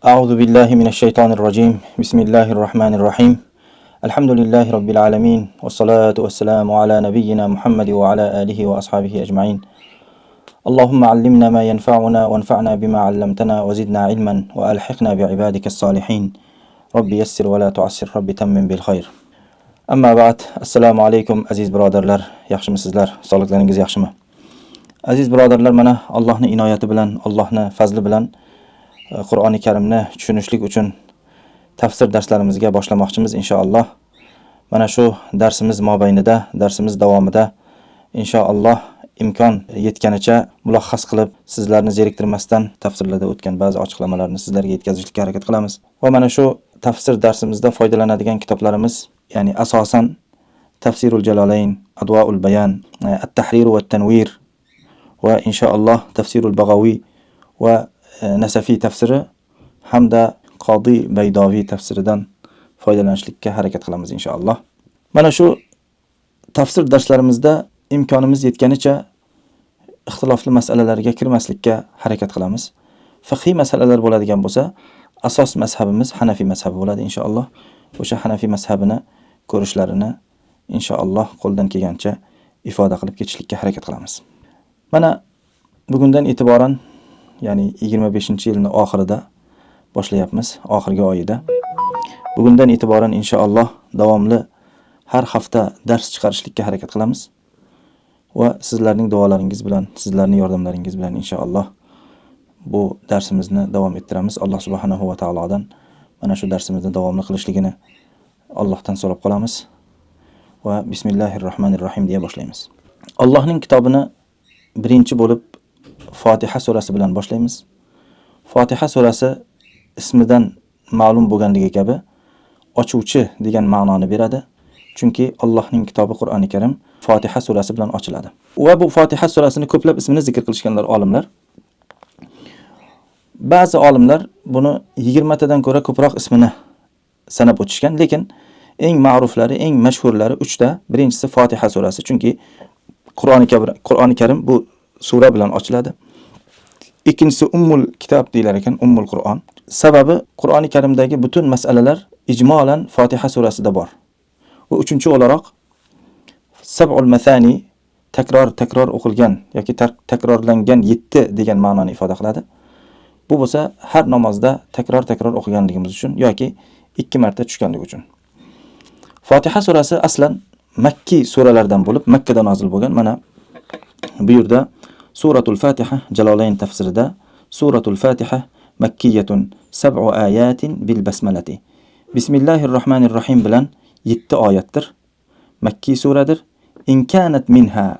أعوذ بالله من الشيطان الرجيم بسم الله الرحمن الرحيم الحمد لله رب العالمين والصلاة والسلام على نبينا محمد وعلى آله وأصحابه أجمعين اللهم علمنا ما ينفعنا وانفعنا بما علمتنا وزدنا علما وألحقنا بعبادك الصالحين رب يسر ولا تعسر رب تمم بالخير أما بعد السلام عليكم عزيز برادرlar yaxshimisizlar sog'liklaringiz yaxshimi aziz birodarlar mana Allohning inoyati bilan Allohning fazli bilan Qur'oni Karimni tushunishlik uchun tafsir darslarimizga boshlamoqchimiz inshaalloh. Mana shu darsimiz mobaynida, darsimiz davomida inshaalloh imkon yetganicha muloxas qilib, sizlarni zeriktirmasdan tafsirlarda o'tgan ba'zi ochiqlamalarni sizlarga yetkazishga harakat qilamiz. Va mana shu tafsir darsimizda foydalanadigan kitoblarimiz, ya'ni asosan Tafsirul Jalolayn, Adwaul Bayan, At-Tahrir va At-Tanwir va inshaalloh Tafsirul Baghawi va Nasafiy tafsiri hamda Qodiy Baydoviy tafsiridan foydalanishlikka harakat qilamiz inshaalloh. Mana shu tafsir darslarimizda imkonimiz yetganicha ixtilofli masalalarga kirmaslikka harakat qilamiz. Fiqhiy masalalar bo'ladigan bo'lsa, asos mazhabimiz Hanafi mazhabi bo'ladi inshaalloh. O'sha Hanafi mazhabini ko'rishlarini inshaalloh qo'ldan kelgancha ifoda qilib ketishlikka harakat qilamiz. Mana bugundan e'tiboran ya'ni 25-yilning oxirida boshlayapmiz, oxirgi oyida. Bugundan e'tiboran inshaalloh davomli har hafta dars chiqarishlikka harakat qilamiz va sizlarning duolaringiz bilan, sizlarning yordamlaringiz bilan inshaalloh bu darsimizni davom ettiramiz. Alloh subhanahu va taolodan mana shu darsimizni davomli qilishligini Allohdan so'rab qolamiz va bismillahirrohmanirrohim deya boshlaymiz. Allohning kitobini birinchi bo'lib Fotiha surasi bilan boshlaymiz. Fotiha surasi ismidan ma'lum bo'lganligi kabi ochuvchi degan ma'noni beradi. Chunki Allohning kitobi Qur'oni Karim Fotiha surasi bilan ochiladi. Va bu Fotiha surasini ko'plab ismini zikr qilishganlar olimlar. Ba'zi olimlar buni 20 tadan ko'ra ko'proq ismini sanab o'tishgan, lekin eng ma'ruflari, eng mashhurlari 3 ta. Birinchisi Fotiha surasi, chunki Qur'oni Karim bu sura bilan ochiladi. Ikkinchisi Ummul Kitob deyilar ekan, Ummul Qur'on. Sababi Qur'oni Karimdagi butun masalalar ijmolan Fotiha surasida bor. Va uchinchi o'laroq Sab'ul Mathani takror o'qilgan yoki takrorlangan 7 degan ma'noni ifoda qiladi. Bu bo'lsa har namozda takror o'qiganligimiz uchun yoki 2 marta tushganligi uchun. Fotiha surasi aslan Makki suralardan bo'lib, Makkada nozil bo'lgan. Mana bu yerda Suratul Fatiha Jalolayn tafsirida Suratul Fatiha Makkiyatun 7 ayatin bil basmalati. Bismillahirrohmanirrohim bilan 7 oyatdir. Makki suradir. In kanat minha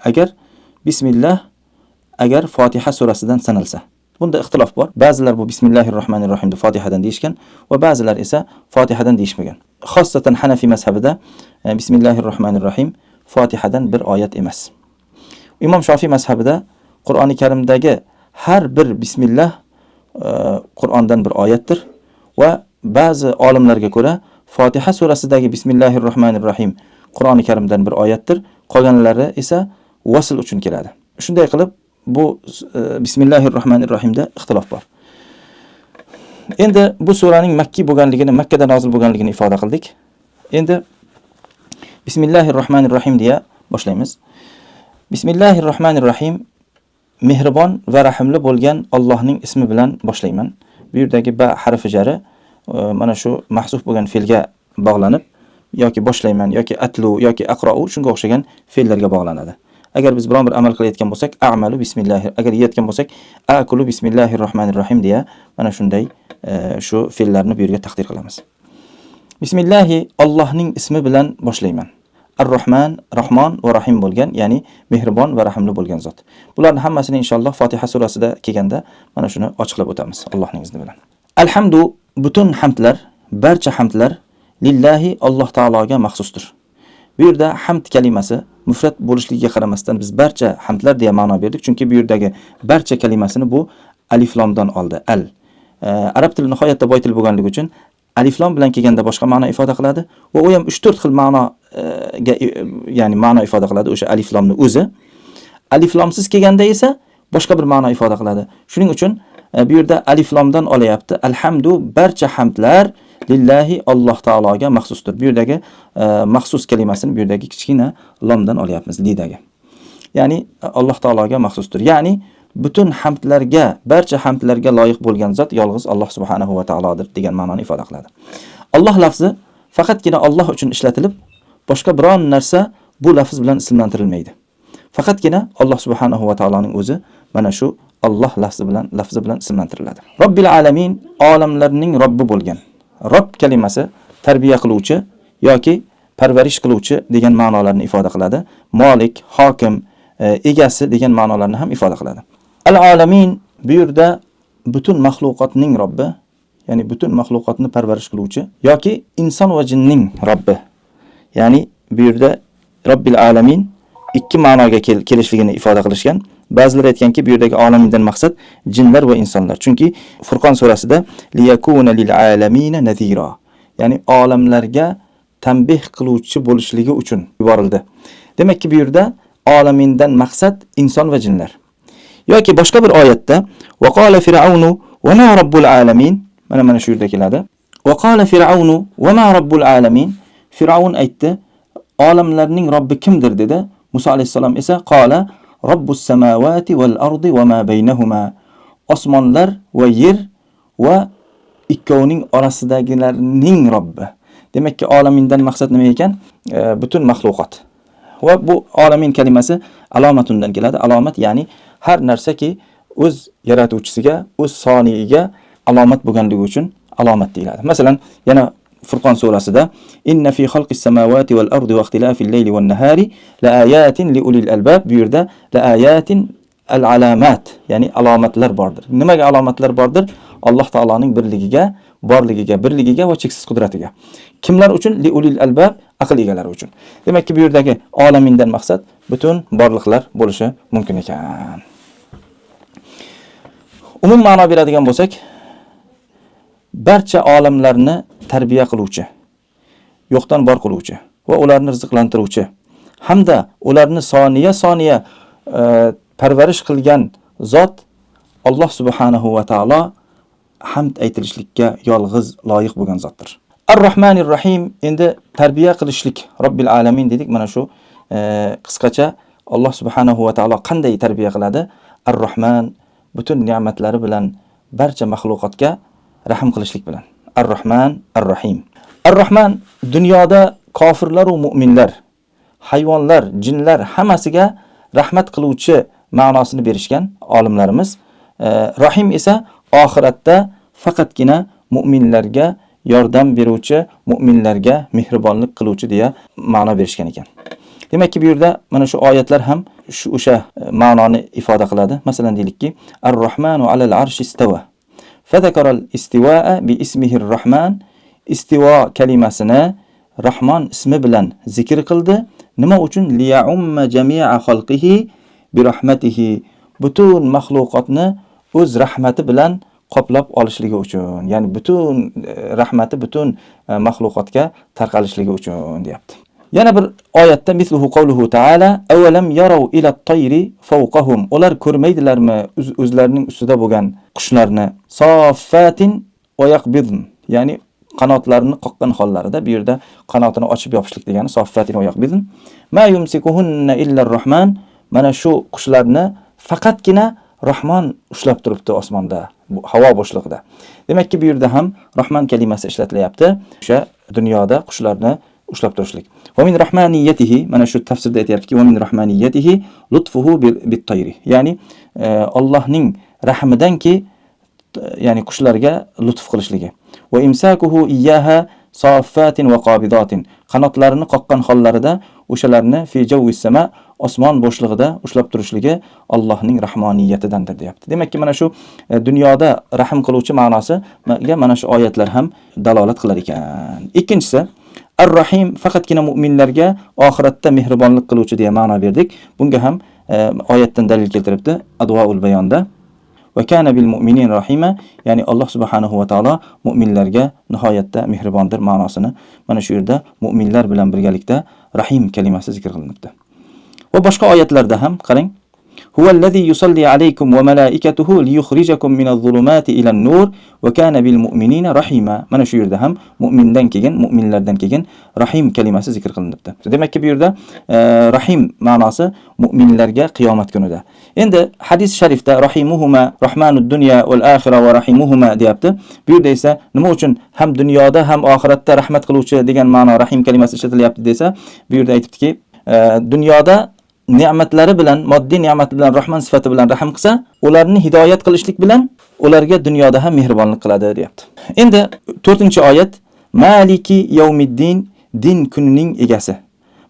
agar Fotiha surasidan sanalsa. Bunda ixtilof bor. Ba'zilar bu Bismillahirrohmanirrohimni Fotihadan deyishgan va ba'zilar esa Fotihadan deyishmagan. Xossatan Hanafi mazhabida Bismillahirrohmanirrohim Fotihadan bir oyat emas. Imom Shofiy mazhabida Qur'oni Karimdagi har bir bismillah Qur'ondan bir oyatdir va ba'zi olimlarga ko'ra Fotiha surasidagi Bismillahirrohmanirrohim Qur'oni Karimdan bir oyatdir, qolganlari esa vasl uchun keladi. Shunday qilib bu Bismillahirrohmanirrohimda ixtilof bor. Endi bu suraning makki bo'lganligini, Makkada nozil bo'lganligini ifoda qildik. Endi Bismillahirrohmanirrohim deya boshlaymiz. Bismillahirrohmanirrohim mehribon va rahimli bo'lgan Allohning ismi bilan boshlayman. Bu yerdagi ba harfi jari mana shu mahzuf bo'lgan fe'lga bog'lanib yoki boshlayman yoki atlu yoki aqra'u shunga o'xshagan fe'llarga bog'lanadi. Agar biz biron bir amal qilayotgan bo'lsak, a'malu bismillah, agar yeyotgan bo'lsak, akulu bismillahirrohmanirrohim deya mana shunday shu fe'llarni bu yerga taqdir qilamiz. Bismillahi Allohning ismi bilan boshlayman. Ar-Rahman, Rahmon va Rahim bo'lgan, ya'ni mehribon va rahimli bo'lgan zot. Bularning hammasini inshaalloh Fotiha surasida kelganda mana shuni ochiqlab o'tamiz Allohning izni bilan. Alhamdu, butun hamdlar, barcha hamdlar lillahi Alloh taologa maxsusdir. Bu yerda hamd kalimasi mufrat bo'lishligiga qaramasdan biz barcha hamdlar deya ma'no berdik, chunki bu yerdagi barcha kalimasini bu alif lomdan oldi. Arab tili nihoyatda boy til bo'lganligi uchun alif lom bilan kelganda boshqa ma'no ifoda qiladi va u ham 3-4 xil ya'ni ma'no ifoda qiladi o'sha alif lomning o'zi. Alif lomsiz kelganda esa boshqa bir ma'no ifoda qiladi. Shuning uchun bu yerda alif lomdan olyapti. Alhamdu barcha hamdlar lillahi Alloh taologa maxsusdir. Bu yerdagi maxsus kalimasini bu yerdagi kichkina lomdan olyapmiz lidagi. Ya'ni Alloh taologa maxsusdir. Ya'ni butun hamdlarga, barcha hamdlarga loyiq bo'lgan zot yolg'iz Alloh subhanahu va taolodir degan ma'noni ifoda qiladi. Alloh lafzi faqatgina Alloh uchun ishlatilib, boshqa biron narsa bu lafz bilan ismlantirilmaydi. Faqatgina Alloh subhanahu va taoloning o'zi mana shu Alloh lafzi bilan ismlantiriladi. Robbil alamin, olamlarning Robbi bo'lgan. Robb kalimasi tarbiya qiluvchi yoki parvarish qiluvchi degan ma'nolarni ifoda qiladi. Molik, hokim, egasi degan ma'nolarni ham ifoda qiladi. Al-alamin bu yerda butun mahluqotning Robbi, ya'ni butun mahluqotni parvarish qiluvchi yoki inson va jinning Robbi. Ya'ni bu yerda Robbil alamin ikki ma'noga kelishligini ifoda qilishgan. Ba'zilar aytganki, bu yerdagi olamindan maqsad jinlar va insonlar. Chunki Furqon surasida liyakuna lil alamina nadhira, ya'ni olamlarga tanbih qiluvchi bo'lishligi uchun yuborildi. Demakki, bu yerda olamindan maqsad inson va jinlar. Yoki boshqa bir oyatda va qala fir'aunu va ma robbul alamin, mana shu yerda keladi. Va qala fir'aunu va ma robbul alamin, Fir'aun aytdi, olamlarning Robbi kimdir dedi. Musa alayhisalom esa qala robbus samawati val ardi va ma baynahuma, osmonlar va yer va ikkovining orasidagilarning Robbi. Demakki, olamindan maqsad nima ekan? Butun mahluqot. Va bu olamin kalimasi alomatundan keladi. Alomat ya'ni har narsaki o'z yaratuvchisiga, o'z soniyiga alomat bo'lganligi uchun alomat deyiladi. Masalan, yana Furqon surasida inna fi xalqis samawati val ardi va ixtilafil layli wan nahari laayatin liulil albab, bu yerda laayatin al-alamat, ya'ni alomatlar bordir. Nimaga alomatlar bordir? Alloh taoloning birligiga va cheksiz qudratiga. Kimlar uchun? Liulil albab, aql egalari uchun. Demakki, bu yerdagi olamindan maqsad butun borliqlar bo'lishi mumkin ekan. Umum ma'no beradigan bo'lsak, barcha olamlarni tarbiya qiluvchi, yo'qdan bor qiluvchi va ularni rizqlantiruvchi hamda ularni soniya parvarish qilgan zot Alloh subhanahu va taolo hamd aytilishlikka yolg'iz loyiq bo'lgan zotdir. Ar-Rahmanir Rahim, endi tarbiya qilishlik Robbil alamin dedik. Mana shu qisqacha Alloh subhanahu va taolo qanday tarbiya qiladi? Ar-Rahman butun ne'matlari bilan barcha mahluqotga rahim qilishlik bilan. Ar-Rahman, Ar-Rahim. Ar-Rahman dunyoda kofirlar va mu'minlar, hayvonlar, jinlar hammasiga rahmat qiluvchi ma'nosini berishgan olimlarimiz. Rahim esa oxiratda faqatgina mu'minlarga yordam beruvchi, mu'minlarga mehribonlik qiluvchi deya ma'no berishgan ekan. Demakki, bu yerda mana shu oyatlar ham o'sha ma'noni ifoda qiladi. Masalan, deylikki, Ar-Rahmanu alal arshi istawa. Fadakara al-istiwa'a bi ismihi ar-Rahman. Istiwa kalimasini Rahmon ismi bilan zikr qildi. Nima uchun? Liya'umma jami'a xalqihi bi rahmatihi. Butun mahluqotni o'z rahmati bilan qoplab olishligi uchun, ya'ni butun rahmati butun mahluqotga tarqalishligi uchun deyapti. Yana bir oyatda misluhu qawluhu ta'ala awalam yaraw ila at-tayri fawqahum. Ular ko'rmaydilarmi o'zlarining ustida bo'lgan qushlarni? Saffatin va yaqbidn, ya'ni qanotlarini qoqqan hollarida, bu yerda qanotini ochib yopishlik degani saffatin va yaqbidn. Ma yumsikuhunna illa ar-Rahman. Mana shu qushlarni faqatgina Rahmon ushlab turibdi osmonda, havo bo'shlig'ida. Demakki, bu yerda ham Rahman kalimasi ishlatilyapti. O'sha dunyoda qushlarni ushlab turishlik. Va min rahmaniyatihi, mana shu tafsirda aytayaptiki, va min rahmaniyatihi lutfuhu bit-tayri. Ya'ni Allohning rahmidanki, ya'ni qushlarga lutf qilishligi. Va imsakuhu iyyaha saffatin va qabidatin. Qanotlarini qoqqan hollarida o'shalarni fi jawwis sama, osmon bo'shlig'ida ushlab turishligi Allohning rahmoniyatidandir deyapti. Demakki, mana shu dunyoda rahim qiluvchi ma'nosiga mana shu oyatlar ham dalolat qilar ekan. Ikkinchisi, Ar-Rahim faqatgina mu'minlarga oxiratda mehribonlik qiluvchi deya ma'no berdik. Bunga ham oyatdan dalil keltiribdi Advoul Bayonda. Va kana bil mu'minin rahima, ya'ni Alloh subhanahu va taolo mu'minlarga nihoyatda mehribondir ma'nosini mana shu yerda mu'minlar bilan birgalikda Rahim kalimasi zikr qilinibdi. Va boshqa oyatlarda ham qarang, Huvallazi yusalli alaykum va malaikatuhu liyukhrijakum minadh-dhulumati ilan-nur va kana bil-mu'minina rahima. Mana shu yerda ham mu'minlardan keyin rahim kalimasi zikr qilinibdi. Demak, bu yerda rahim ma'nosi mu'minlarga qiyomat kunida. Endi hadis sharifda rahimuhuma rahmanud dunya val axira va rahimuhuma deyapti. Bu yerda esa nima uchun ham dunyoda ham oxiratda rahmat qiluvchi degan ma'no rahim kalimasi ishlatilyapti desa, bu yerda aytibdiki, dunyoda ne'matlari bilan, moddiy ne'mat bilan, rahman sifati bilan rahim qilsa, ularni hidoyat qilishlik bilan ularga dunyoda ham mehribonlik qiladi, deyapti. Endi 4-oyat, Maliki yawmiddin, din kunining egasi.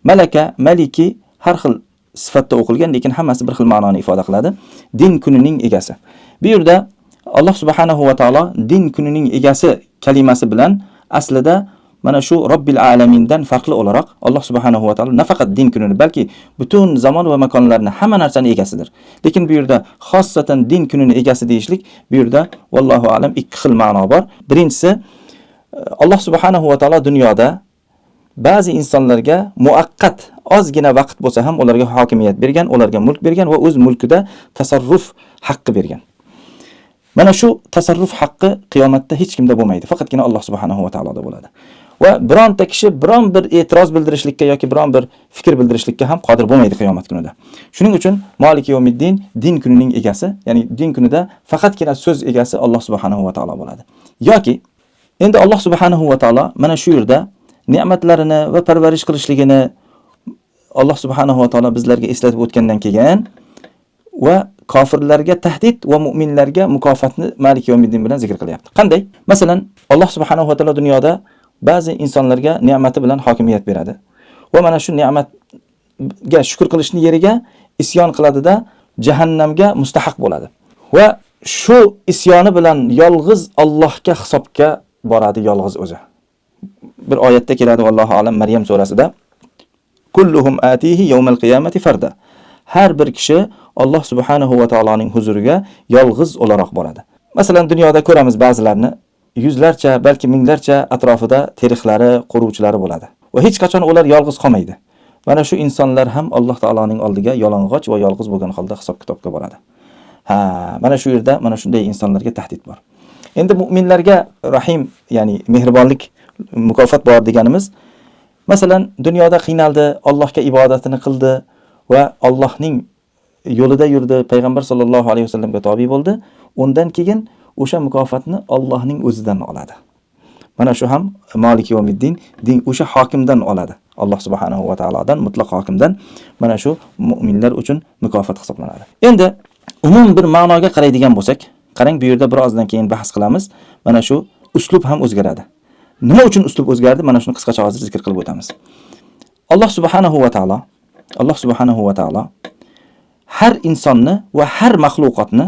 Malaka, maliki har xil sifatda o'qilgan, lekin hammasi bir xil ma'noni ifoda qiladi. Din kunining egasi. Bu yerda Alloh subhanahu va taolo din kunining egasi kalimasi bilan aslida mana shu Robbil alamindan farqli o'laroq Alloh subhanahu va taolo nafaqat din kunini, balki butun zamon va makonlarni, hamma narsani egasidir. Lekin bu yerda xossatan din kunini egasi deyishlik, bu yerda vallohu alam ikki xil ma'no bor. Birinchisi, Alloh subhanahu va taolo dunyoda ba'zi insonlarga muaqqat ozgina vaqt bo'lsa ham ularga hokimiyat bergan, ularga mulk bergan va o'z mulkida tasarruf haqqi bergan. Mana shu tasarruf haqqi qiyomatda hech kimda bo'lmaydi, faqatgina Alloh subhanahu va taoloda bo'ladi. Va bironta kishi biron bir e'tiroz bildirishlikka yoki biron bir fikr bildirishlikka ham qodir bo'lmaydi qiyomat kunida. Shuning uchun Maliki yawmiddin, din kunining egasi, ya'ni din kunida faqatgina so'z egasi Alloh subhanahu va taolo bo'ladi. Yoki endi Alloh subhanahu va taolo mana shu yerda ne'matlarini va parvarish qilishligini Alloh subhanahu va taolo bizlarga eslatib o'tgandan keyin va kofirlarga tahdid va mu'minlarga mukofotni Malik yawmiddin bilan zikr qilyapti. Qanday? Masalan, Alloh subhanahu va taolo dunyoda ba'zi insonlarga ne'mati bilan hokimiyat beradi. Va mana shu ne'matga shukr qilishni yeriga isyon qiladida jahannamga mustahaq bo'ladi. Va shu isyoni bilan yolg'iz Allohga hisobga boradi, yolg'iz o'zi. Bir oyatda keladi, vallohu alam, Maryam surasida, kulluhum atihi yawmal qiyamati farda. Har bir kishi Alloh subhanahu va taoloning huzuriga yolg'iz o'laroq boradi. Masalan, dunyoda ko'ramiz ba'zilarni yuzlarcha, balki minglarcha atrofida terixlari, quruvchilari bo'ladi. Va hech qachon ular yolg'iz qolmaydi. Mana shu insonlar ham Alloh taoloning oldiga yolg'och va yolg'iz bo'lgan holda hisob-kitobga boradi. Mana shu yerda mana shunday insonlarga tahdid bor. Endi mu'minlarga rahim, ya'ni mehribonlik mukofot bor deganimiz, masalan, dunyoda qiynaldi, Allohga ibodatini qildi va Allohning yo'lida yurdi, payg'ambar sollallohu alayhi vasallamga tobi bo'ldi. Undan keyin o'sha mukofotni Allohning o'zidan oladi. Mana shu ham Malik yawmiddin, din o'sha hokimdan oladi. Alloh subhanahu va taolodan, mutlaq hokimdan mana shu mu'minlar uchun mukofot hisoblanadi. Endi umum bir ma'noga qaraydigan bo'lsak, qarang, bu yerda birozdan keyin bahs qilamiz. Mana shu uslub ham o'zgaradi. Nima uchun uslub o'zgardi? Mana shuni qisqacha hozir zikr qilib o'tamiz. Alloh subhanahu va taolo har insonni va har maxluqotni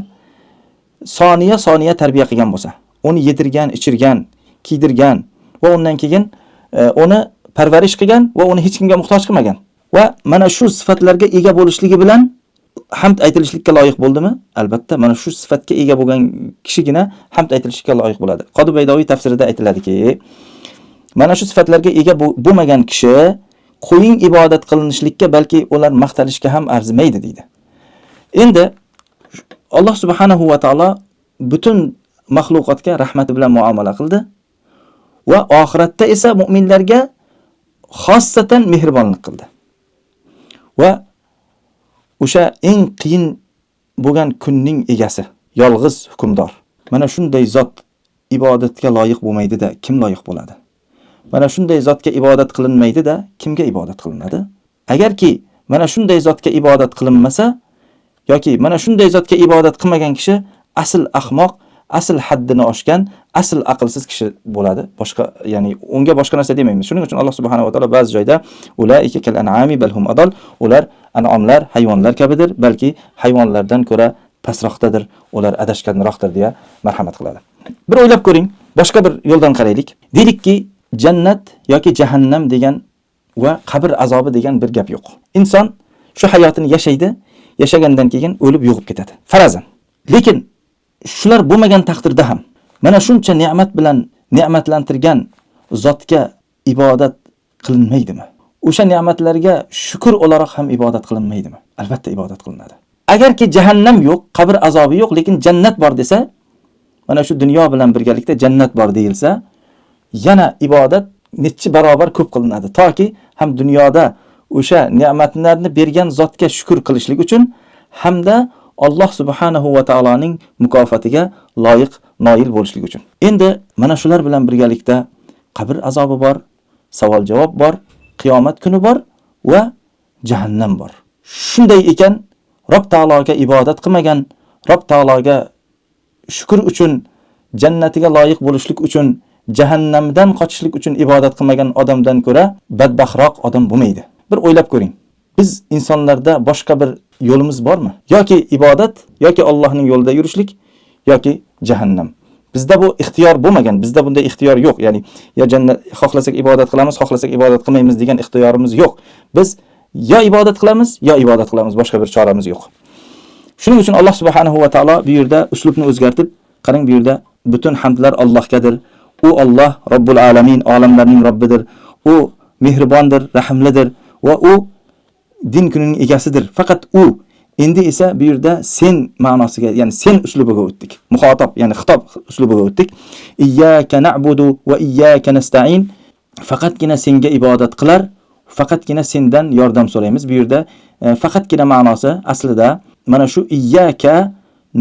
soniya tarbiya qilgan bo'lsa, uni yedirgan, ichirgan, kiydirgan va undan keyin uni parvarish qilgan va uni hech kimga muhtoj qilmagan. Va mana shu sifatlarga ega bo'lishligi bilan hamd aytilishlikka loyiq bo'ldimi? Albatta, mana shu sifatga ega bo'lgan kishigina hamd aytilishlikka loyiq bo'ladi. Qodi Baydoviy tafsirida aytiladiki, mana shu sifatlarga ega bo'lmagan kishi qo'ying ibodat qilinishlikka, balki ular maqtalishga ham arzimaydi deydi. Endi Alloh subhanahu va taolo butun maxluqotga rahmati bilan muomala qildi va oxiratda esa mu'minlarga xossatan mehribonlik qildi. Va o'sha eng qiyin bo'lgan kunning egasi, yolg'iz hukmdor. Mana shunday zot ibodatga loyiq bo'lmaydi-da, kim loyiq bo'ladi? Mana shunday zotga ibodat qilinmaydi-da, kimga ibodat qilinadi? Agarki mana shunday zotga ibodat qilinmasa yoki mana shunday zotga ibodat qilmagan kishi asl ahmoq, asl haddini oshgan, asl aqlsiz kishi bo'ladi. Boshqa, ya'ni unga boshqa narsa demaymiz. Shuning uchun Alloh subhanahu va taolo ba'zi joyda ulaika kal an'ami bal hum adall, ular an'omlar, hayvonlar kabidir, balki hayvonlardan ko'ra pastroqdadir, ular adashganroqdir deya marhamat qiladi. Bir o'ylab ko'ring, boshqa bir yo'ldan qaraylik. Deylikki, jannat yoki jahannam degan va qabr azobi degan bir gap yo'q. Inson shu hayotini yashaydi, yashagandan keyin o'lib yo'qib ketadi. Farazan. Lekin shular bo'lmagan taqdirda ham mana shuncha ne'mat bilan ne'matlantirgan zotga ibodat qilinmaydimi? O'sha ne'matlarga shukr o'laroq ham ibodat qilinmaydimi? Albatta ibodat qilinadi. Agarki jahannam yo'q, qabr azobi yo'q, lekin jannat bor desa, mana shu dunyo bilan birgalikda jannat bor deyilsa, yana ibodat necha barobar ko'p qilinadi. Toki ham dunyoda o'sha ne'matlarni bergan zotga shukr qilishlik uchun hamda Alloh subhanahu va taoloning mukofotiga loyiq noil bo'lishlik uchun. Endi mana shular bilan birgalikda qabr azobi bor, savol javob bor, qiyomat kuni bor va jahannam bor. Shunday ekan, Rob taologa ibodat qilmagan, Rob taologa shukr uchun, jannatiga loyiq bo'lishlik uchun, jahannamdan qochishlik uchun ibodat qilmagan odamdan ko'ra badbaxtroq odam bo'lmaydi. Bir o'ylab ko'ring. Biz insonlarda boshqa bir yo'limiz bormi? Yoki ibodat, yoki Allohning yo'lida yurishlik, yoki jahannam. Bizda bu ixtiyor bo'lmagan, bizda bunday ixtiyor yo'q. Ya'ni ya jannat xohlasak ibodat qilamiz, xohlasak ibodat qilmaymiz degan ixtiyorimiz yo'q. Biz ya ibodat qilamiz, ya ibodat qilamiz, boshqa bir choramiz yo'q. Shuning uchun Alloh subhanahu va taolo bu yerda uslubni o'zgartib, qarang bu yerda butun hamdlar Allohgadir. U Alloh Robbul alamin, olamlarning Robbidir. U mehribondir, rahimlidir va u din kunining egasidir. Faqat u. Endi esa bu yerda sen ma'nosiga, ya'ni sen uslubiga o'tdik. Muxotab, ya'ni xitob uslubiga o'tdik. Iyyaka na'budu va iyyaka nasta'in. Faqatgina senga ibodat qilar, faqatgina sendan yordam so'raymiz. Bu yerda faqatgina ma'nosi aslida mana shu iyyaka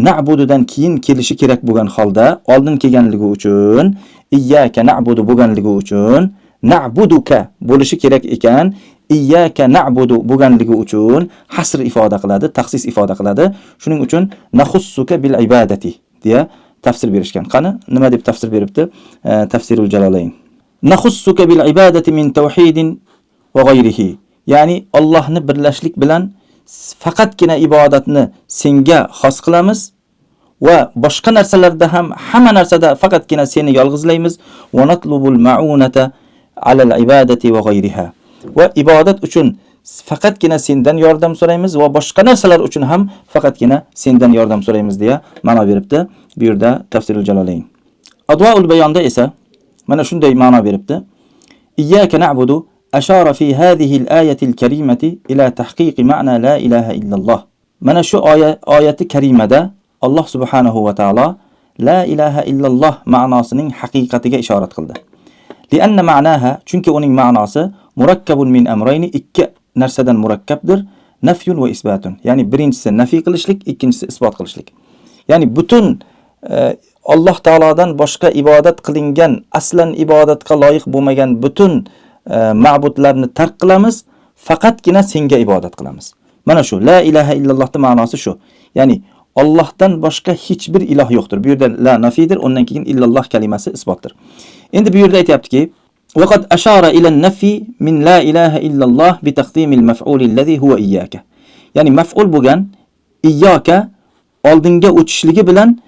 na'bududan keyin kelishi kerak bo'lgan holda, oldin kelganligi uchun, iyyaka na'budu bo'lganligi uchun, na'buduka bo'lishi kerak ekan, iyyaka na'budu bo'lganligi uchun hasr ifoda qiladi, taxsis ifoda qiladi. Shuning uchun naxussuka bil ibadati deya tafsir berishgan. Qani nima deb tafsir beribdi? Tafsirul Jalolayn. Naxussuka bil ibadati min tawhidin va g'ayrihi. Ya'ni Allohni birlashlik bilan faqatgina ibodatni senga xos qilamiz va boshqa narsalarda ham hamma narsada faqatgina seni yolg'izlaymiz. Va natlubul ma'unata alal ibadati va g'ayriha. Va ibodat uchun faqatgina sendan yordam so'raymiz va boshqa narsalar uchun ham faqatgina sendan yordam so'raymiz deya ma'no beribdi. Bu yerda Tafsirul Jalolayn. Adwaul bayonda esa mana shunday ma'no beribdi. Iyyaka na'budu ashara fi hadhihi al-ayati al-karimati ila tahqiqi ma'na la ilaha illalloh. Mana shu oyati karimada Alloh subhanahu va taolo la ilaha illalloh ma'nosining haqiqatiga ishorat qildi. Lianna ma'naha, chunki uning ma'nosi murakkabun min amrayni, ikki narsadan murakkabdir, nafyun va isbatun. Ya'ni birinchisi nafiy qilishlik, ikkinchisi isbot qilishlik. Ya'ni butun Alloh taolodan boshqa ibodat qilingan, aslan ibodatga loyiq bo'lmagan butun ma'budlarni tark qilamiz, faqatgina senga ibodat qilamiz. Mana shu la ilaha illallohning ma'nosi shu. Ya'ni Allohdan boshqa hech bir iloh yo'qdir. Bu yerda la nafidir, undan keyin illalloh kalimasi isbotdir. Endi bu yerda aytayaptiki, وقد أشار إلى النفي من لا إله إلا الله بتقديم المفعول الذي هو إياك. يعني مفعول بغان إياك oldinga o'tishligi bilan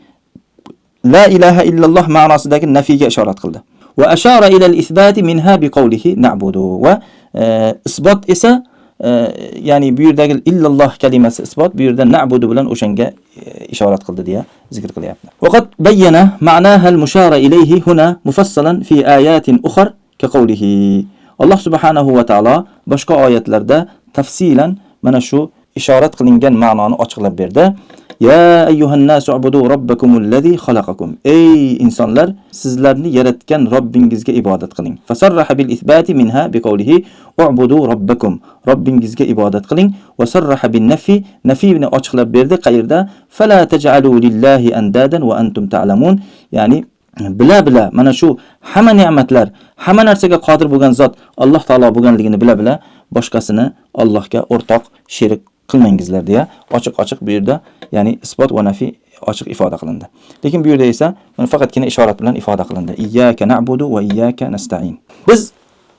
la ilaha illalloh ma'nosidagi nafiga ishorat qildi. Va ashara ila al-ithbat minha biqawlihi na'budu. Va isbot esa ya'ni bu yerdagi illalloh kalimasi isbot, bu yerda na'budu bilan o'shanga ishorat qildi deya zikr qilyapti. Va qad bayyana ma'naha al-mushara ilayhi huna mufassalan fi ayatin ukhra ka qawlihi. Alloh subhanahu va taolo boshqa oyatlarda tafsilan mana shu ishorat qilingan ma'noni ochiqlab berdi. Ya ayyuhan nasu ubudu robbakumul ladzi xalaqakum. Ey insonlar, sizlarni yaratgan Robbingizga ibodat qiling. Fasarraha bil ithbati minha biqawlihi ubudu robbakum. Robbingizga ibodat qiling. Va sarraha bin nafi, nafiyni ochiqlab berdi. Qayerda? Fala taj'alu lillahi andadan va antum ta'lamun. Ya'ni bila mana shu hamma ne'matlar, hamma narsaga qodir bo'lgan zot Alloh taolo bo'lganligini bila boshqasini Allohga o'rtoq, sherik qilmangizlar deya ochiq bu yerda, ya'ni isbot va nafi ochiq ifoda qilindi. Lekin bu yerda esa faqatgina ishorat bilan ifoda qilindi. Iyyaka na'budu va iyyaka nasta'in. Biz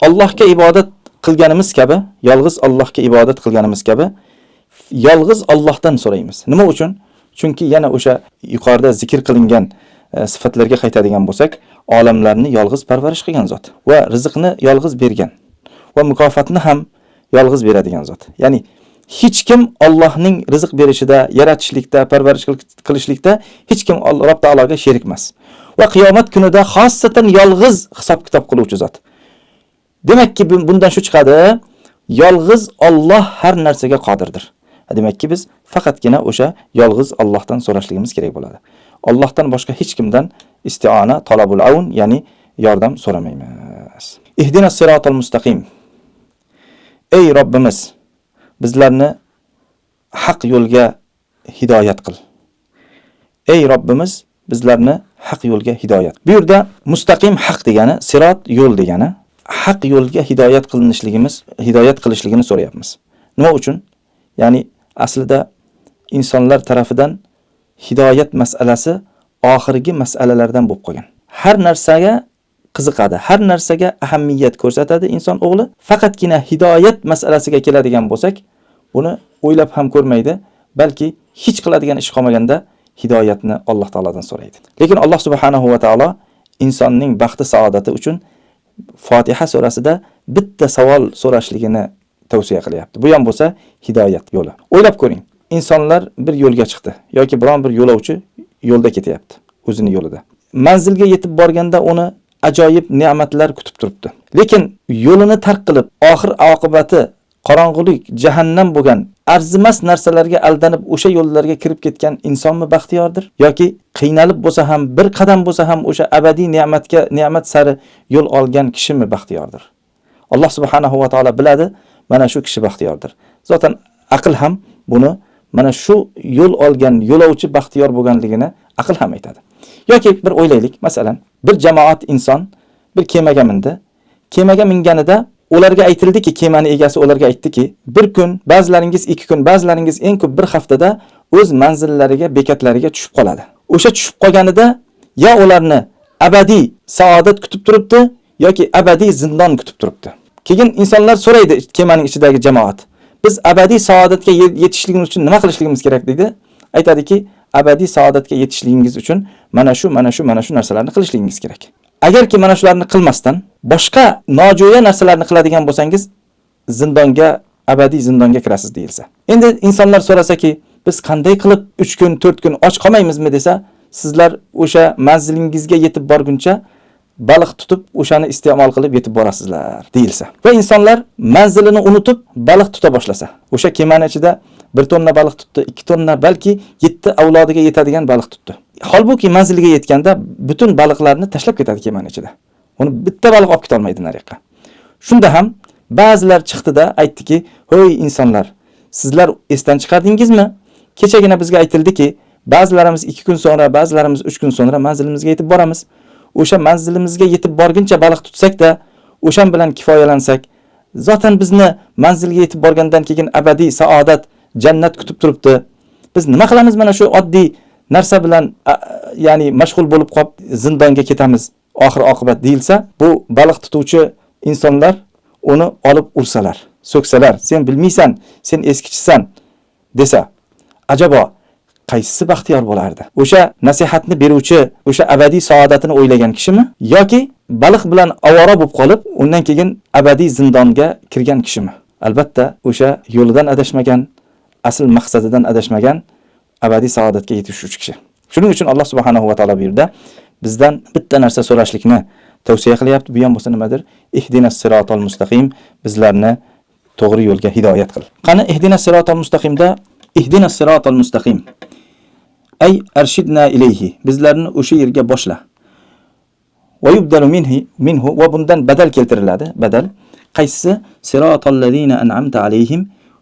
Allohga ibodat qilganimiz kabi, yolg'iz Allohga ibodat qilganimiz kabi yolg'iz Allohdan so'raymiz. Nima uchun? Chunki yana o'sha yuqorida zikr qilingan sifatlarga qaytadigan bo'lsak, olamlarni yolg'iz parvarish qilgan zot va rizqni yolg'iz bergan va mukofotni ham yolg'iz beradigan zot. Ya'ni hech kim Allohning rizq berishida, yaratishlikda, parvarish qilishlikda hech kim Alloh taologa sherik emas. Va qiyomat kunida xossatan yolg'iz hisob kitob qiluvchi zot. Demakki bundan shu chiqadi, yolg'iz Alloh har narsaga qodirdir. Demakki biz faqatgina o'sha yolg'iz Allohdan so'rashligimiz kerak bo'ladi. Allohdan boshqa hech kimdan isti'ona, talabul aun, ya'ni yordam so'ramaymiz. Ihdinas siratal mustaqim. Ey Robbimiz, bizlarni haq yo'lga hidoyat qil. Ey Robbimiz, bizlarni haq yo'lga hidoyat. Bu yerda mustaqim haq degani, sirat yo'l degani, haq yo'lga hidoyat qilishligini so'rayapmiz. Nima uchun? Ya'ni aslida insonlar tarafidan hidoyat masalasi oxirgi masalalardan bo'lib qolgan. Har narsaga qiziqadi, har narsaga ahamiyat ko'rsatadi inson o'g'li. Faqatgina hidoyat masalasiga keladigan bo'lsak, buni o'ylab ham ko'rmaydi, balki hech qiladigan ish qolmaganda hidoyatni Alloh taoladan so'raydi. Lekin Alloh subhanahu va taolo insonning baxti saodati uchun Fotiha surasida bitta savol so'rashligini tavsiya qilyapti. Bu ham bo'lsa hidoyat yo'li. O'ylab ko'ring. İnsanlar bir yo'lga chiqdi yoki biron bir yo'lovchi yo'lda ketyapti, o'zini yo'lida. Manzilga yetib borganda uni ajoyib ne'matlar kutib turibdi. Lekin yo'lini tark qilib, oxir oqibati qorong'ulik, jahannam bo'lgan arzimas narsalarga aldanib o'sha yo'llarga kirib ketgan insonmi baxtiyordir? Yoki qiynalib bo'lsa ham, bir qadam bo'lsa ham o'sha abadiy ne'mat sari yo'l olgan kishimi baxtiyordir? Alloh subhanahu va taolo biladi, mana shu kishi baxtiyordir. Zotan aql ham buni mana shu yo'l olgan yo'lovchi baxtiyor bo'lganligini aql ham aytadi. Yoki bir o'ylaylik, masalan, bir jamoat inson bir kemaga mindi. Kemaga minganida ularga aytildiki, kemani egasi ularga aytdiki, bir kun, ba'zilaringiz 2 kun, ba'zilaringiz eng ko'p bir haftada o'z manzillariga, bekatlariga tushib qoladi. O'sha tushib qolganida ya ularni abadiy saodat kutib turibdi yoki abadiy zindon kutib turibdi. Keyin insonlar so'raydi kemaning ichidagi jamoat. Biz abadiy saodatga yetishligimiz uchun nima qilishligimiz kerak deydi? Aytadiki, abadiy saodatga yetishligingiz uchun mana shu narsalarni qilishligingiz kerak. Agarki mana shularni qilmasdan boshqa nojo'ya narsalarni qiladigan bo'lsangiz, abadiy zindonga kirasiz deyilsa. Endi insonlar so'rasaki, biz qanday qilib 3 kun, 4 kun och qolmaymizmi desa, sizlar o'sha manzilingizga yetib borguncha baliq tutib, o'shani iste'mol qilib yetib borasizlar deyilsa. Va insonlar manzilini unutib baliq tuta boshlasa, o'sha kemaning ichida 1 tonna baliq tutdi, 2 tonna, balki 7 avlodiga yetadigan baliq tutdi. Holbuki manziliga yetganda butun baliqlarni tashlab ketadi kemaning ichida. Uni bitta baliq olib keta olmaydi nariyoqqa. Shunda ham ba'zilar chiqdi-da aytdiki, "Hoy insonlar, sizlar esdan chiqardingizmi? Kechagina bizga aytildiki, ba'zilarimiz 2 kun sonra, ba'zilarimiz 3 kun sonra manzilimizga yetib boramiz. O'sha manzilimizga yetib borguncha baliq tutsak-da, o'shan bilan kifoyalansak, zotan bizni manzilga yetib borgandan keyin abadiy saodat, jannat kutib turibdi. Biz nima qilamiz mana shu oddiy narsa bilan ya'ni mashg'ul bo'lib qolib zindonga ketamiz oxir oqibat deyilsa, bu baliq tutuvchi insonlar uni olib ursalar, so'ksalar, sen bilmaysan, sen eskichisan desa, ajabo qaysisi baxtiyor bo'lardi? O'sha nasihatni beruvchi, o'sha abadiy saodatini o'ylagan kishimi yoki baliq bilan avora bo'lib qolib, undan keyin abadiy zindonga kirgan kishimi? Albatta, o'sha yo'lidan adashmagan, asl maqsadidan adashmagan, abadiy saodatga yetishuvchi kishi. Shuning uchun Alloh subhanahu va taolo bu yerda bizdan bitta narsa so'rashlikni tavsiya qilyapti. Bu ham bo'lsa nimadir? Ihdinas siratal mustaqim, bizlarni to'g'ri yo'lga hidoyat qil. Qani ihdinas siratal mustaqimda ihdinas siratal mustaqim ay arshidna ilayhi, bizlarni o'sha yerga boshla. Va yubdalu minhu va bundan badal keltiriladi. Badal qaysi? Siratal ladina an'amta alayhim,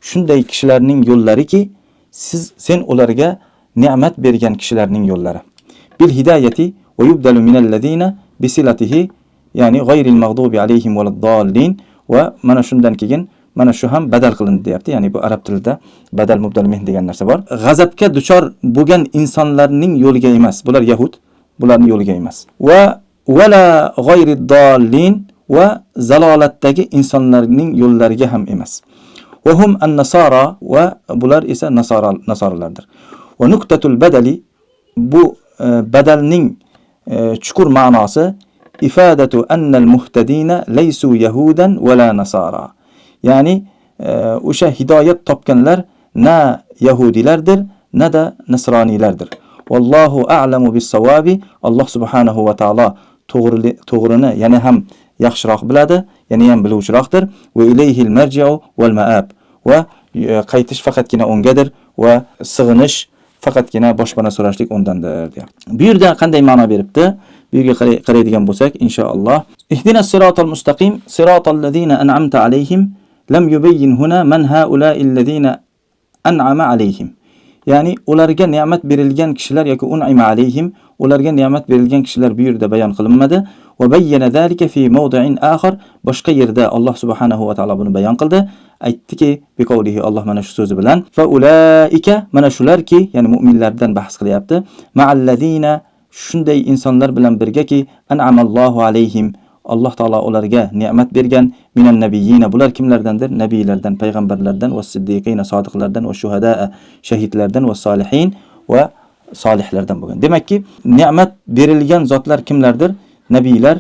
shunday kishilarning yo'llariki sen ularga ne'mat bergan kishilarning yo'llari. Bil hidayati va yubdalu minal ladina bisilatihi, ya'ni g'ayril mag'dubi alayhim valaddallin, va mana shundan keyin mana shu ham badal qilindi deyapti. Ya'ni bu arab tilida badal mubdal min degan narsa bor. G'azabga duchor bo'lgan insonlarning yo'liga emas. Bular yahud, bularning yo'liga emas. Va wala g'ayriddallin, va zalolatdagi insonlarning yo'llariga ham emas. Va hum an-nasara, va bular esa nasoralardir. Va nuqtatul badali, bu badalning chuqur ma'nosi ifadatu anna al-muhtadina laysu yahudan wala nasara. Ya'ni o'sha hidoyat topganlar na yahudilardir, na da nasroniylardir. Vallohu a'lamu bis-savabi. Alloh subhanahu va taolo to'g'rini yana ham yaxshiroq biladi, yana ham biluvchiroqdir. Va ilayhil marji'u wal ma'ab. Va qaytish faqatgina ungadir va sig'inish faqatgina boshpana so'rashlik undandir deyapti. Bu yerda qanday ma'no beribdi? Bu yerga qaraydigan bo'lsak, inshaalloh, ihdinas siratal mustaqim siratal ladzina an'amta alayhim lam yubayyin huna man haula'i alladzina an'ama alayhim. Ya'ni ularga ne'mat berilgan kishilar yoki un'ima alayhim, ularga ne'mat berilgan kishilar bu yerda bayon qilinmadi. Va bayyana zalika fi mawdi'in akhar, boshqa yerda Alloh subhanahu va taolo buni bayon qildi. Aytdiki, bi qawlihi, Alloh mana shu so'zi bilan, fa ulaika, mana shularki, ya'ni mu'minlardan bahs qilyapti. Ma'allazina, shunday insonlar bilan birgaki, an'amallohu alayhim, Alloh taolo ularga ne'mat bergan, minan nabiyina, bular kimlardandir? Nabiylardan, payg'ambarlardan, va siddiqina, sodiqlardan, va shuhadaa, shahidlardan, va solihin, va solihlardan bo'lgan. Demakki, ne'mat berilgan zotlar kimlardir? Nabiylar,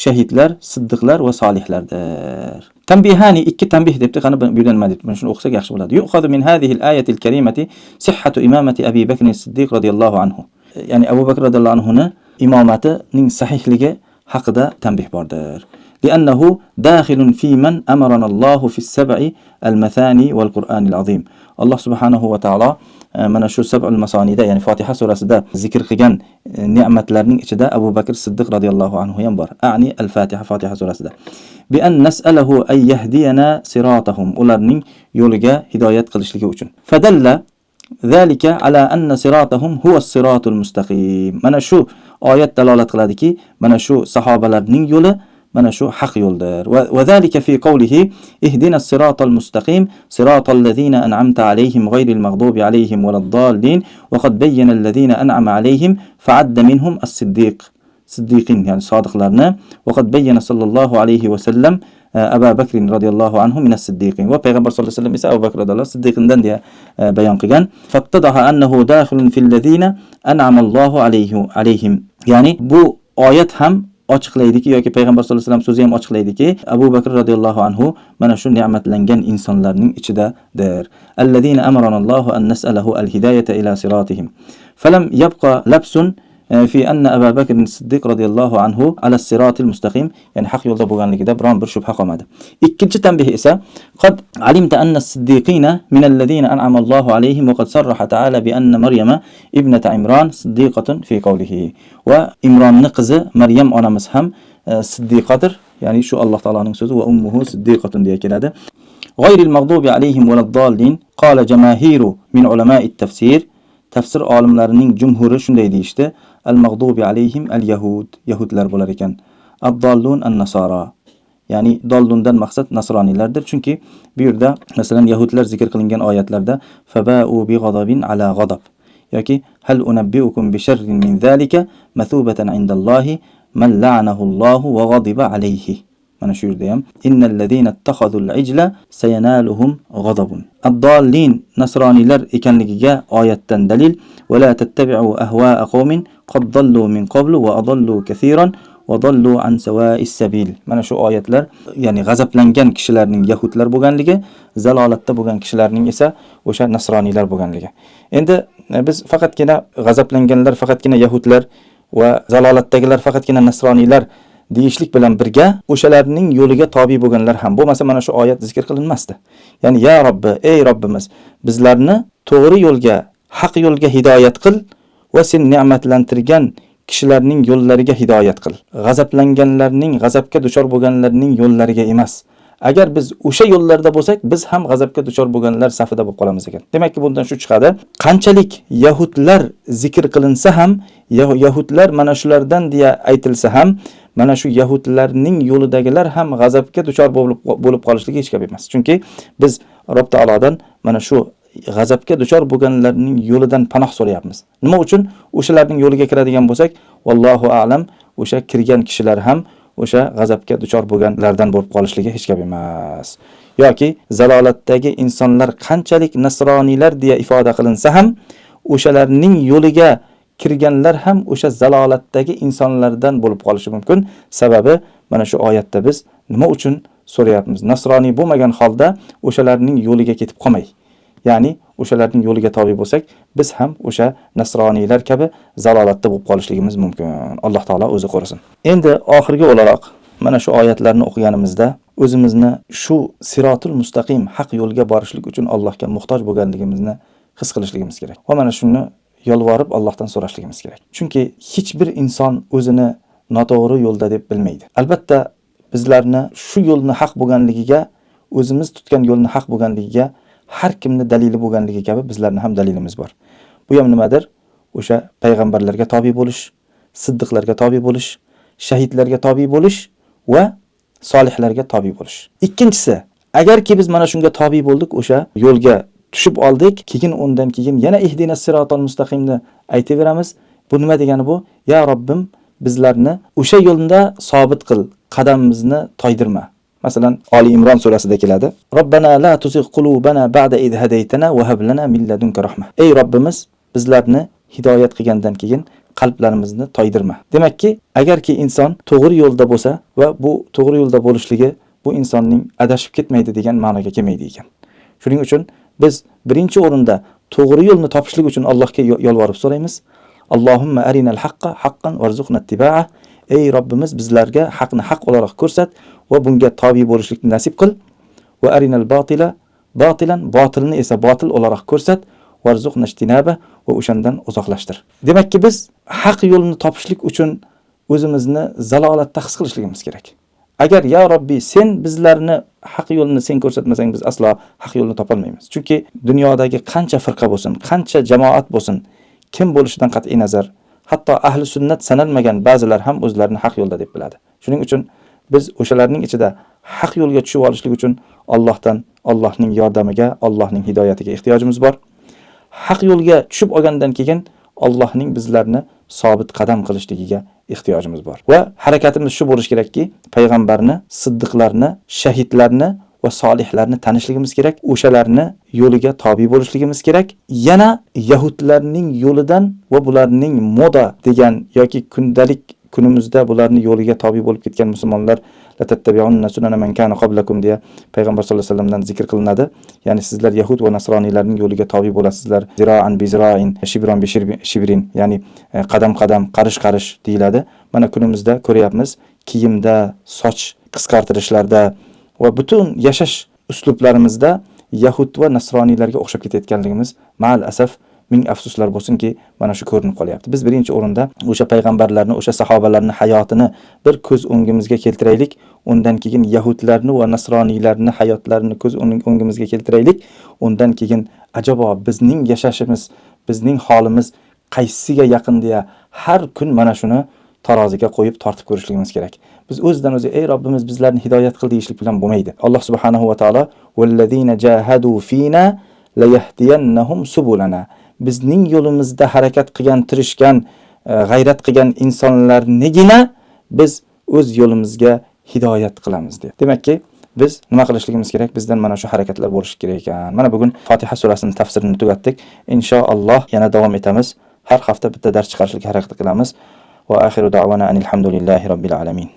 shahidlar, siddiqlar va solihlardir. Tanbihani, ikki tanbih debdi, qani bu yerdan nima debdi? Mana shuni o'qisak yaxshi bo'ladi. Yu'khadhu min hadhihi al-ayati al-karimati sihhatu imamati Abi Bakr as-Siddiq radhiyallohu anhu. Ya'ni Abu Bakr radhiyallohu anhu imomatining sahihligi haqida tanbih bordir. Li'annahu dakhilun fi man amarana Allohu fi as-sab'i al-mathani wal-Qur'an al-azim. Alloh subhanahu va taolo mana shu sab'ul masonida, ya'ni Fotiha surasida zikr qilgan ne'matlarning ichida Abu Bakr Siddiq radhiyallohu anhu ham bor. A'ni al-Fatiha, Fotiha surasida. Bi an nas'alahu ay yahdiyana siratahum, ularning yo'liga hidoyat qilishligi uchun. Fadalla zalika ala anna siratahum huwa as-siratul mustaqim. Mana shu oyat dalolat qiladiki, mana shu sahobalarning yo'li mana shu haq yo'ldir. Va zalika fi qawlihi ihdinas siratal mustaqim siratal ladzina an'amta alayhim ghayril maghdubi alayhim waladdallin wa qad bayyana alladzina an'ama alayhim fa'adda minhum as-siddiqin, ya'ni sodiqlarni, va qad bayyana sallallohu alayhi va sallam Abu Bakr radhiyallohu anhu min as-siddiqin, va payg'ambar sollallohu alayhi vasallam esa Abu Bakr radhiyallohu siddiqindan deya bayon qilgan. Fattadaha annahu dakhilun fil ladzina an'ama Allohu alayhim. Ya'ni bu oyat ham ochiqlaydiki yoki payg'ambar sollallohu alayhi vasallam so'zi ham ochiqlaydiki, Abu Bakr radhiyallohu anhu mana shu ne'matlangan insonlarning ichidadir. Allazina amarana Allohu an nas'alahu al-hidayata ila siratihim. Falam yabqa labsun fi anna Abu Bakr as-Siddiq radhiyallohu anhu ala as-siratil mustaqim, ya'ni haq yo'lda bo'lganligida biron bir shubha qolmadi. Ikkinchi tanbih esa, qad alimta anna as-siddiqina min allazina an'ama Allohu alayhim wa qad sarraha ta'ala bi anna Maryama ibnata Imron siddiqatun fi qawlihi. Va Imronning qizi Maryam onamiz ham siddiqadir, ya'ni shu Alloh taoloning so'zi, va ummuhu siddiqatun deya keladi. Ghayril maghdubi alayhim waladdallin, qala jamaahiru min ulama'it tafsir. Tafsir olimlarining jumhuri shunday deyishdi: al-maghdubi alayhim al-yahud, yahudlar bo'lar ekan. Ad-dallun an-nasara, ya'ni dollundan maqsad nasroniylardir. Chunki bu yerda masalan yahudlar zikr qilingan oyatlarda faba'u bi ghadabin ala ghadab yoki hal unabbiukum bi sharrin min zalika mathubatan indallohi man la'anahu Allahu wa ghadiba alayhi. Mana shu yerda ham innal ladzina ittakhadhul ijla sayanaluhum ghadabun. Ad-dallin nasroniylar ekanligiga oyatdan dalil. Va la tattabi'u ahwa'a qaumin qad dallu min qablu wa adallu kaseeran va dallu an sawa'is sabil. Mana shu oyatlar, ya'ni g'azablangan kishilarning yahudlar bo'lganligi, zalolatda bo'lgan kishilarning esa o'sha nasroniylar bo'lganligi. Endi biz faqatgina g'azablanganlar faqatgina yahudlar va zalolatdagilar faqatgina nasroniylar deyishlik bilan birga o'shalarning yo'liga tobi bo'lganlar ham bo'lmasa mana shu oyat zikr qilinmasdi. Ya'ni ya Robbi, ey Robbimiz, bizlarni to'g'ri yo'lga, haq yo'lga hidoyat qil va sen ne'matlantirgan kishilarning yo'llariga hidoyat qil. G'azablanganlarning, g'azabga duchor bo'lganlarning yo'llariga emas. Agar biz o'sha yo'llarda bo'lsak, biz ham g'azabga duchor bo'lganlar safida bo'lib qolamiz ekan. Demakki, bundan shu chiqadi, qanchalik yahudlar zikr qilinsa ham, yahudlar mana shulardan deya aytilsa ham, mana shu yahudlarning yo'lidagilar ham g'azabga duchor bo'lib qolishligi hech gap emas. Chunki biz Rob taolodan mana shu g'azabga duchor bo'lganlarning yo'lidan panoh so'rayapmiz. Nima uchun? O'shalarning yo'liga kiradigan bo'lsak, vallohu a'lam, o'sha kirgan kishilar ham o'sha g'azabga duchor bo'lganlardan bo'lib qolishligi hech gap emas. Yoki zalolatdagi insonlar qanchalik nasroniylar deya ifoda qilinsa ham, o'shalarning yo'liga kirganlar ham o'sha zalolatdagi insonlardan bo'lib qolishi mumkin. Sababi mana shu oyatda biz nima uchun so'rayapmiz? Nasroniy bo'lmagan holda o'shalarning yo'liga ketib qolmay. Ya'ni o'shalarning yo'liga tobi bo'lsak, biz ham o'sha nasroniylar kabi zalolatda bo'lib qolishligimiz mumkin. Alloh taolo o'zi qo'rasin. Endi oxirgi o'laroq mana shu oyatlarni o'qiganimizda o'zimizni shu sirotul mustaqim haq yo'lga borishlik uchun Allohga muhtoj bo'lganligimizni his qilishligimiz kerak. Va mana shuni yolvorib Allohdan so'rashligimiz kerak. Chunki hech bir inson o'zini noto'g'ri yo'lda deb bilmaydi. Albatta bizlarni shu yo'lni haq bo'lganligiga, o'zimiz tutgan yo'lni haq bo'lganligiga har kimni dalili bo'lganligi kabi bizlarning ham dalilimiz bor. Bu ham nimadir? O'sha payg'ambarlarga tobi bo'lish, siddiqlarga tobi bo'lish, shahidlarga tobi bo'lish va solihlarga tobi bo'lish. Ikkinchisi, agarki biz mana shunga tobi bo'ldik, o'sha yo'lga tushib oldik, keyin undan keyin yana ihdinas siratal mustaqimni aytaveramiz. Bu nima degani bu? Ya Robbim, bizlarni o'sha yo'lda sobit qil, qadamimizni toydirma. Masalan, Ali Imron surasida keladi. Robbana la tuzigh qulubana ba'da id hadaytana va hab lana min ladunka rahma. Ey Robbimiz, bizlarni hidoyat qilgandan keyin qalblarimizni toydirma. Demakki, agarki inson to'g'ri yo'lda bo'lsa va bu to'g'ri yo'lda bo'lishligi bu insonning adashib ketmaydi degan ma'noga kelmaydi ekan. Shuning uchun biz birinchi o'rinda to'g'ri yo'lni topishlik uchun Allohga yolvorib so'raymiz. Allohumma arinal haqqa haqqan warzuqna ittiba'a. Ey Robbimiz, bizlarga haqni haq olarak ko'rsat va bunga tobi bo'lishlikni nasib qil. Va arinal batila batilan, botilni esa botil olarak ko'rsat. Warzuqna ijtinaba, va o'shandan uzoqlashtir. Demakki biz haq yo'lni topishlik uchun o'zimizni zalolatda his qilishligimiz kerak. Agar ya Robbi sen bizlarni haq yo'lni sen ko'rsatmasang biz aslo haq yo'lni topolmaymiz. Chunki dunyodagi qancha firqa bo'lsin, qancha jamoat bo'lsin, kim bo'lishidan qat'iy nazar, hatto ahli sunnat sanalmagan ba'zilar ham o'zlarini haq yo'lda deb biladi. Shuning uchun biz o'shalarning ichida haq yo'lga tushib olishlik uchun Allohdan, Allohning yordamiga, Allohning hidoyatiga ehtiyojimiz bor. Haq yo'lga tushib olgandan keyin Allohning bizlarni sobit qadam qilishligiga ehtiyojimiz bor. Va harakatimiz shu bo'lish kerakki, payg'ambarni, siddiqlarni, shahidlarni va solihlarni tanishligimiz kerak, o'shalarni yo'liga tobi bo'lishligimiz kerak. Yana yahudlarning yo'lidan va bularning moda degan yoki kundalik kunimizda bularning yo'liga tobi bo'lib ketgan musulmonlar la tattabi'unna sunana man kana qablakum deya payg'ambar sollallohu alayhi vasallamdan zikr qilinadi. Ya'ni sizlar yahud va nasroniylarning yo'liga tobi bo'lasizlar. Zira'an bi zira'in, shibran bi shibrin, ya'ni qadam-qadam, qarish-qarish deyiladi. Mana kunimizda ko'ryapmiz, kiyimda, soch qisqartirishlarda va butun yashash uslublarimizda yahud va nasroniylarga o'xshab ketayotganligimiz ma'al asaf ming afsuslar bo'lsinki, mana shu ko'rinib qolyapti. Biz birinchi o'rinda o'sha payg'ambarlarni, o'sha sahobalarning hayotini bir ko'z o'ngimizga keltiraylik. Undan keyin yahudlarni va nasroniylarning hayotlarini ko'z o'ngimizga keltiraylik. Undan keyin ajabo bizning yashashimiz, bizning holimiz qaysisiga yaqin deya har kun mana shuni taroziga qo'yib tortib ko'rishligimiz kerak. Biz o'zidan o'zi ey Robbimiz bizlarni hidoyat qil deyishlik bilan bo'lmaydi. Alloh subhanahu va taolo vallazina jahadu fina layahdiyannahum subulana. Bizning yo'limizda harakat qilgan, tirishgan, g'ayrat qilgan insonlarnigina biz o'z yo'limizga hidoyat qilamiz deb. Demakki, biz nima qilishligimiz kerak? Bizdan mana shu harakatlar bo'lishi kerak ekan. Mana bugun Fotiha surasining tafsirini tugatdik. Inshaalloh yana davom etamiz. Har hafta bitta dars chiqarishga harakat qilamiz. Va axiru da'wana anil hamdulillahi robbil alamin.